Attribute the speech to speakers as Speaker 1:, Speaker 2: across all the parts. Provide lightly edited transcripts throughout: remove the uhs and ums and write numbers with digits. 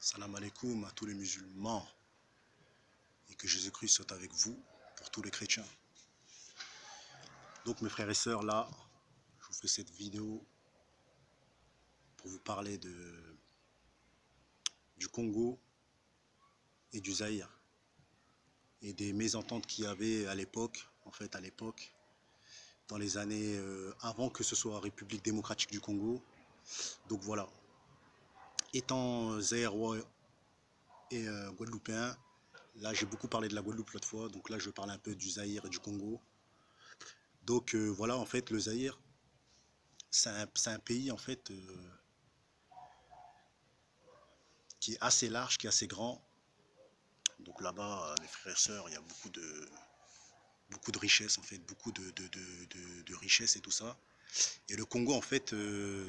Speaker 1: Salam alaikum à tous les musulmans et que Jésus-Christ soit avec vous pour tous les chrétiens. Donc mes frères et sœurs, là, je vous fais cette vidéo pour vous parler du Congo et du Zaïre et des mésententes qu'il y avait à l'époque, dans les années avant que ce soit République démocratique du Congo. Donc voilà, étant zaïrois et guadeloupéen, là j'ai beaucoup parlé de la Guadeloupe l'autre fois, donc là je parle un peu du Zaïre et du Congo. Donc voilà, en fait, le Zaïre, c'est un pays en fait qui est assez large, qui est assez grand. Donc là-bas, mes frères et sœurs, il y a beaucoup de richesses en fait, beaucoup de richesses et tout ça. Et le Congo en fait,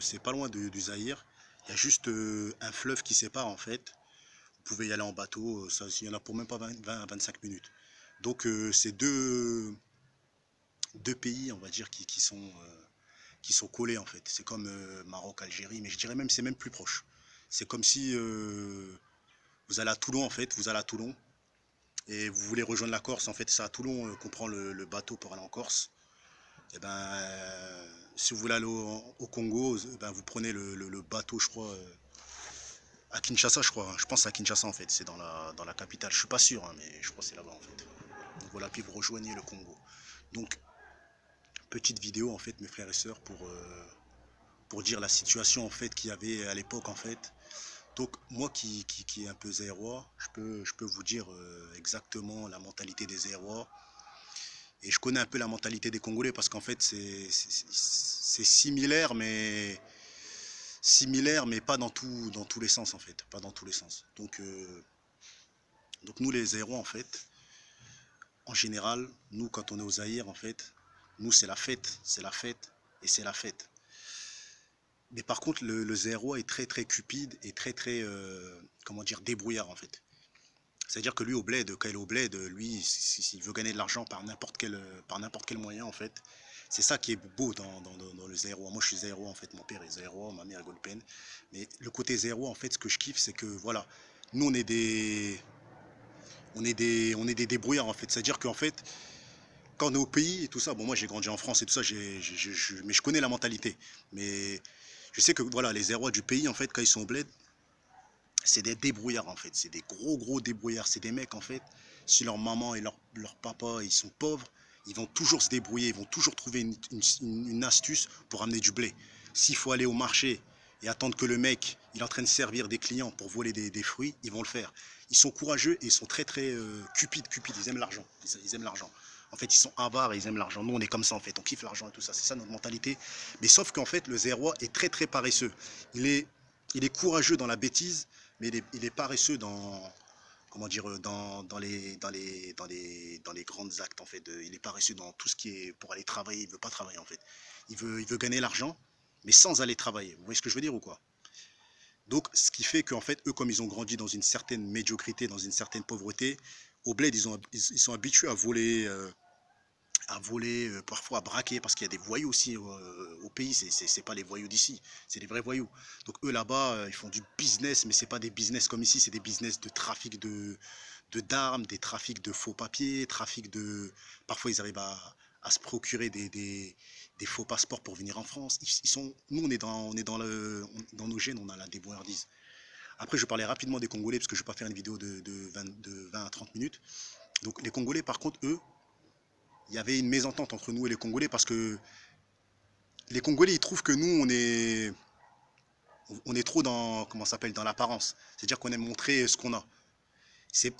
Speaker 1: c'est pas loin du Zaïre. Il y a juste un fleuve qui sépare en fait. Vous pouvez y aller en bateau, ça, il y en a pour même pas 20 à 25 minutes. Donc c'est deux pays, on va dire, qui sont collés en fait. C'est comme Maroc, Algérie, mais je dirais même c'est même plus proche. C'est comme si vous allez à Toulon en fait, vous allez à Toulon et vous voulez rejoindre la Corse. En fait, c'est à Toulon qu'on prend le bateau pour aller en Corse. Et ben, si vous voulez aller au Congo, ben, vous prenez le bateau, je crois, à Kinshasa, je crois. Je pense à Kinshasa en fait, c'est dans la capitale. Je suis pas sûr, hein, mais je crois que c'est là-bas en fait. Donc voilà, puis vous rejoignez le Congo. Donc, petite vidéo en fait, mes frères et sœurs, pour dire la situation en fait qu'il y avait à l'époque en fait. Donc moi qui est un peu zaïrois, je peux vous dire exactement la mentalité des zaïrois. Et je connais un peu la mentalité des Congolais parce qu'en fait c'est similaire mais pas dans tous les sens en fait, pas dans tous les sens. Donc nous les Zaïrois en fait, en général, nous quand on est au Zaïre en fait, nous c'est la fête et c'est la fête. Mais par contre le Zaïrois est très cupide et comment dire, débrouillard en fait. C'est-à-dire que lui, au bled, quand il est au bled, lui, s'il veut gagner de l'argent par n'importe quel moyen, en fait, c'est ça qui est beau dans le zéro. Moi, je suis zéro, en fait. Mon père est zéro, ma mère est guadeloupéenne. Mais le côté zéro, en fait, ce que je kiffe, c'est que, voilà, nous, on est des débrouillards, en fait. C'est-à-dire qu'en fait, quand on est au pays et tout ça, bon, moi, j'ai grandi en France et tout ça, mais je connais la mentalité. Mais je sais que, voilà, les zérois du pays, en fait, quand ils sont au bled, c'est des débrouillards en fait, c'est des gros débrouillards, c'est des mecs en fait, si leur maman et leur papa ils sont pauvres, ils vont toujours se débrouiller, ils vont toujours trouver une astuce pour amener du blé. S'il faut aller au marché et attendre que le mec il est en train de servir des clients pour voler des fruits, ils vont le faire. Ils sont courageux et ils sont très cupides, ils aiment l'argent, ils aiment l'argent. En fait, ils sont avares et ils aiment l'argent. Nous, on est comme ça, en fait. On kiffe l'argent et tout ça. C'est ça notre mentalité. Mais sauf qu'en fait, le zérois est très paresseux. Il est, il est courageux dans la bêtise, mais il est paresseux comment dire, dans les grandes actes en fait. Il est paresseux dans tout ce qui est pour aller travailler. Il veut pas travailler en fait. Il veut gagner l'argent, mais sans aller travailler. Vous voyez ce que je veux dire ou quoi? Donc, ce qui fait qu'en fait, eux, comme ils ont grandi dans une certaine médiocrité, dans une certaine pauvreté, au bled, ils sont habitués à voler, parfois à braquer, parce qu'il y a des voyous aussi au pays, c'est pas les voyous d'ici, c'est des vrais voyous. Donc eux là-bas, ils font du business, mais c'est pas des business comme ici, c'est des business de trafic d'armes, des trafics de faux papiers, Parfois ils arrivent à se procurer des faux passeports pour venir en France. Nous on est dans nos gènes, on a la débrouillardise. Après je vais parler rapidement des Congolais, parce que je vais pas faire une vidéo de 20 à 30 minutes. Donc les Congolais par contre, eux, il y avait une mésentente entre nous et les Congolais parce que les Congolais ils trouvent que nous on est trop dans comment ça s'appelle dans l'apparence. C'est-à-dire qu'on aime montrer ce qu'on a.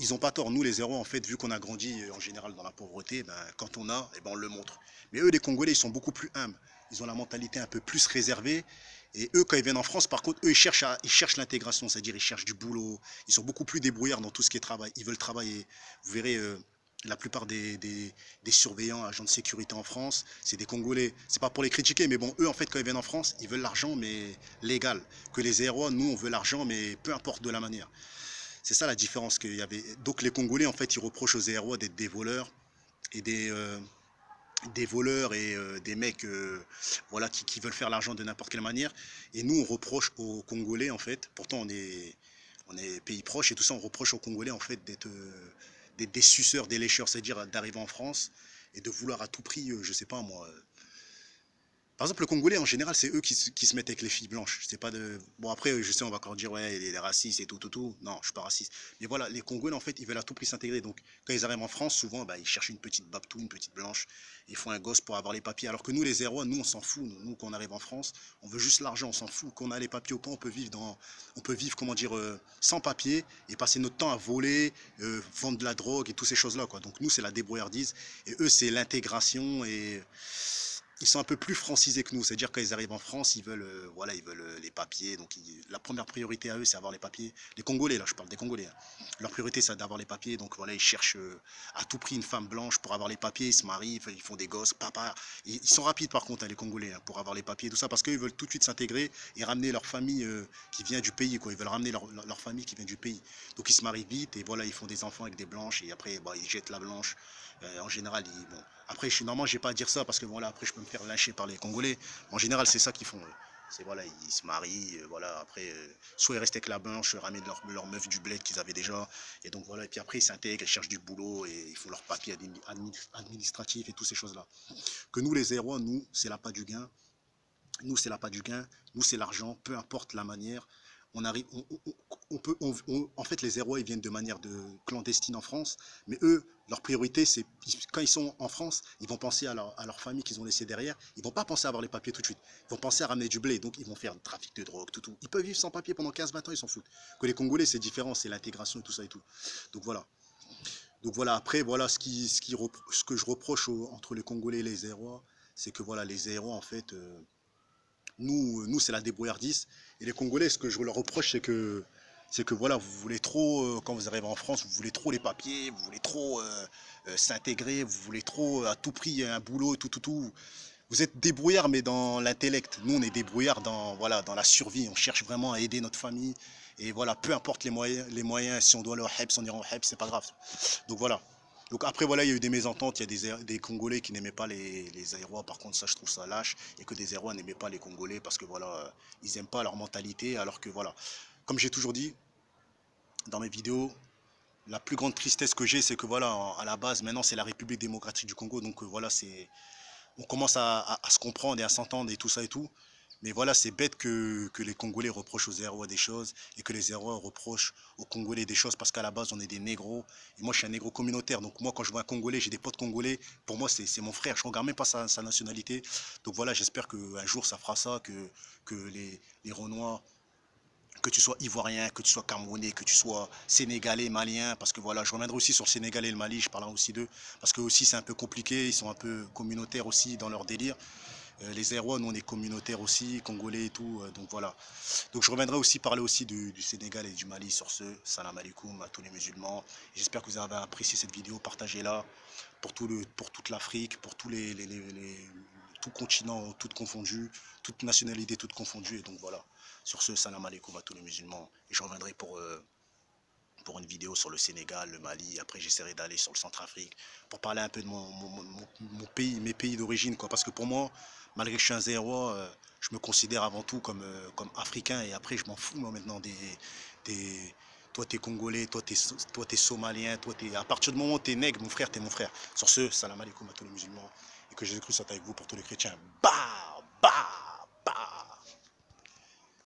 Speaker 1: Ils n'ont pas tort. Nous les zéros en fait, vu qu'on a grandi en général dans la pauvreté, ben, quand on a, eh ben, on le montre. Mais eux les Congolais ils sont beaucoup plus humbles. Ils ont la mentalité un peu plus réservée. Et eux, quand ils viennent en France, par contre, eux, ils cherchent l'intégration, c'est-à-dire ils cherchent du boulot. Ils sont beaucoup plus débrouillards dans tout ce qui est travail. Ils veulent travailler. Vous verrez, la plupart des surveillants, agents de sécurité en France, c'est des Congolais. C'est pas pour les critiquer, mais bon, eux, en fait, quand ils viennent en France, ils veulent l'argent, mais légal. Que les Zérois, nous, on veut l'argent, mais peu importe de la manière. C'est ça la différence qu'il y avait. Donc les Congolais, en fait, ils reprochent aux Zérois d'être des voleurs et des voleurs et des mecs voilà, qui veulent faire l'argent de n'importe quelle manière. Et nous, on reproche aux Congolais, en fait, pourtant on est pays proche et tout ça, on reproche aux Congolais en fait d'être des suceurs, des lécheurs, c'est-à-dire d'arriver en France et de vouloir à tout prix, je sais pas moi, par exemple, le Congolais, en général, c'est eux qui se mettent avec les filles blanches. C'est pas de... Bon, après, je sais, on va encore dire, ouais, il est raciste et tout, tout, tout. Non, je suis pas raciste. Mais voilà, les Congolais, en fait, ils veulent à tout prix s'intégrer. Donc, quand ils arrivent en France, souvent, bah, ils cherchent une petite babtou, une petite blanche. Ils font un gosse pour avoir les papiers. Alors que nous, les Zérois, nous, on s'en fout. Nous, quand on arrive en France, on veut juste l'argent, on s'en fout. Quand on a les papiers au camp, on peut vivre, comment dire, sans papiers et passer notre temps à voler, vendre de la drogue et toutes ces choses-là, quoi. Donc, nous, c'est la débrouillardise. Et eux, c'est l'intégration et ils sont un peu plus francisés que nous, c'est-à-dire quand ils arrivent en France, ils veulent, voilà, ils veulent les papiers. Donc la première priorité à eux, c'est avoir les papiers. Les Congolais, là, je parle des Congolais, hein. Leur priorité, c'est d'avoir les papiers. Donc voilà, ils cherchent à tout prix une femme blanche pour avoir les papiers. Ils se marient, ils font des gosses, papa. Ils sont rapides par contre, hein, les Congolais, hein, pour avoir les papiers, tout ça, parce qu'ils veulent tout de suite s'intégrer et ramener leur famille qui vient du pays, quoi. Ils veulent ramener leur famille qui vient du pays. Donc ils se marient vite et voilà, ils font des enfants avec des blanches et après, bah, ils jettent la blanche. En général, bon, après, normalement, j'ai pas à dire ça parce que voilà, après, je peux me faire lyncher par les Congolais. En général, c'est ça qu'ils font. C'est voilà, ils se marient, voilà, après, soit ils restent avec la blanche, ramènent leur meuf du bled qu'ils avaient déjà, et donc voilà, et puis après ils s'intègrent, ils cherchent du boulot et ils font leurs papiers administratifs et toutes ces choses-là. Que nous, les Zérois, nous, c'est la pas du gain, nous, c'est la pas du gain, nous, c'est l'argent, peu importe la manière. On arrive, en fait, les Zérois, ils viennent de manière clandestine en France, mais eux, leur priorité, c'est quand ils sont en France, ils vont penser à leur famille qu'ils ont laissée derrière. Ils vont pas penser à avoir les papiers tout de suite. Ils vont penser à ramener du blé, donc ils vont faire du trafic de drogue, tout, tout. Ils peuvent vivre sans papier pendant 15-20 ans, ils s'en foutent. Que les Congolais, c'est différent, c'est l'intégration et tout ça et tout. Donc voilà. Donc voilà, après, voilà ce que je reproche entre les Congolais et les Zérois, c'est que voilà, les Zérois, en fait, nous c'est la débrouillardise. Et les Congolais, ce que je leur reproche, c'est que voilà, vous voulez trop, quand vous arrivez en France, vous voulez trop les papiers, vous voulez trop s'intégrer, vous voulez trop à tout prix un boulot, tout, tout, tout. Vous êtes débrouillard, mais dans l'intellect. Nous, on est débrouillard dans, voilà, dans la survie. On cherche vraiment à aider notre famille. Et voilà, peu importe les moyens, si on doit aller au HEPS, on ira au HEPS, c'est pas grave. Donc voilà. Donc après, voilà, il y a eu des mésententes. Il y a des Congolais qui n'aimaient pas les Aérois. Par contre, ça, je trouve ça lâche. Et que des Aérois n'aimaient pas les Congolais parce que voilà, ils n'aiment pas leur mentalité. Alors que voilà, comme j'ai toujours dit dans mes vidéos, la plus grande tristesse que j'ai, c'est que voilà, à la base, maintenant, c'est la République démocratique du Congo. Donc voilà, on commence à se comprendre et à s'entendre et tout ça et tout. Mais voilà, c'est bête que les Congolais reprochent aux Zérois des choses et que les Zérois reprochent aux Congolais des choses parce qu'à la base, on est des négros. Et moi, je suis un négro communautaire. Donc moi, quand je vois un Congolais, j'ai des potes congolais. Pour moi, c'est mon frère. Je ne regarde même pas sa nationalité. Donc voilà, j'espère qu'un jour, ça fera ça, que les Renois, que tu sois ivoirien, que tu sois camerounais, que tu sois sénégalais, malien, parce que voilà, je reviendrai aussi sur le Sénégal et le Mali, je parlerai aussi d'eux, parce que aussi c'est un peu compliqué, ils sont un peu communautaires aussi dans leur délire. Les Zérois, nous on est communautaires aussi, congolais et tout, donc voilà. Donc je reviendrai aussi parler aussi du Sénégal et du Mali sur ce. Salam alaikum à tous les musulmans. J'espère que vous avez apprécié cette vidéo, partagez-la pour toute l'Afrique, pour tous tout continent, tout confondu, toute nationalité, toute confondue, et donc voilà. Sur ce, salam alaikum à tous les musulmans. Et je reviendrai pour une vidéo sur le Sénégal, le Mali. Après, j'essaierai d'aller sur le Centrafrique pour parler un peu de mon pays, mes pays d'origine, quoi. Parce que pour moi, malgré que je suis un Zérois, je me considère avant tout comme africain. Et après, je m'en fous, moi, maintenant, toi, t'es Congolais, toi, t'es Somalien, à partir du moment où t'es nègre, mon frère, t'es mon frère. Sur ce, salam alaikum à tous les musulmans. Et que Jésus-Christ soit avec vous pour tous les chrétiens. Bah, bah.